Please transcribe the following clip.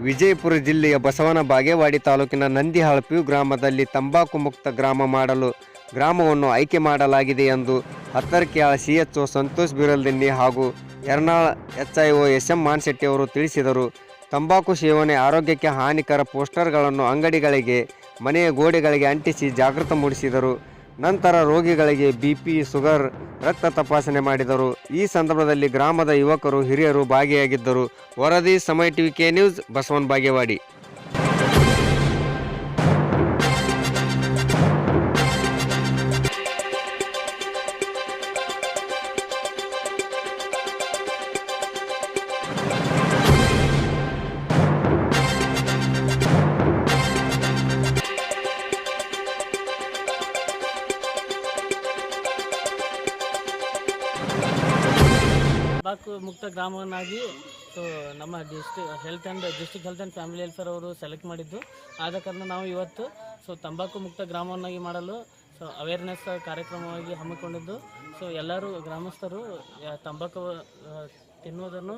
ವಿಜಯಪುರ ಜಿಲ್ಲೆಯ ಬಸವನ ಬಾಗೇವಾಡಿ ತಾಲೂಕಿನ ನಂದಿಹಾಳಪಿ ಗ್ರಾಮದಲ್ಲಿ ತಂಬಾಕು ಮುಕ್ತ ಗ್ರಾಮ ಮಾಡಲು ಗ್ರಾಮವನ್ನು ಆಯ್ಕೆ ಮಾಡಲಾಗಿದೆ ಎಂದು ಹತ್ತರಕ್ಯಾಳ CHO ಸಂತೋಷ್ ಬಿರಲ್ದಿನ್ನಿ ಹಾಗೂ ಯರ್ನಾಳ್ HIO SM ಮಾನ್ಶೆಟ್ಟಿ ಅವರು ತಿಳಿಸಿದರು. ತಂಬಾಕು ಸೇವನೆ ಆರೋಗ್ಯಕ್ಕೆ ಹಾನಿಕರ ಪೋಸ್ಟರ್ಗಳನ್ನು ಅಂಗಡಿಗಳಿಗೆ, ಮನೆಯ ಗೋಡೆಗಳಿಗೆ ಅಂಟಿಸಿ ಜಾಗೃತ ಮೂಡಿಸಿದರು. ನಂತರ ರೋಗಿಗಳಿಗೆ BP, ಶುಗರ್, ರಕ್ತ ತಪಾಸಣೆ ಮಾಡಿದರು. ಈ ಸಂದರ್ಭದಲ್ಲಿ ಗ್ರಾಮದ ಯುವಕರು, ಹಿರಿಯರು ಭಾಗಿಯಾಗಿದ್ದರು. ವರದಿ ಸಮಯ TV K news, Basavana Bagewadi. ತಂಬಾಕು ಮುಕ್ತ ಗ್ರಾಮವನ್ನಾಗಿ ನಮ್ಮ district health and family welfare ಅವರು ಸೆಲೆಕ್ಟ್ ಮಾಡಿದ್ದು. ಆದ ಕಾರಣ ನಾವು ಇವತ್ತು ತಂಬಾಕು ಮುಕ್ತ ಗ್ರಾಮವನ್ನಾಗಿ ಮಾಡಲು ಅವೇರ್ನೆಸ್ ಕಾರ್ಯಕ್ರಮವಾಗಿ ಹಮ್ಮಿಕೊಂಡಿದ್ದು. ಎಲ್ಲರೂ ಗ್ರಾಮಸ್ಥರು ತಂಬಾಕು ತಿನ್ನುವುದನ್ನು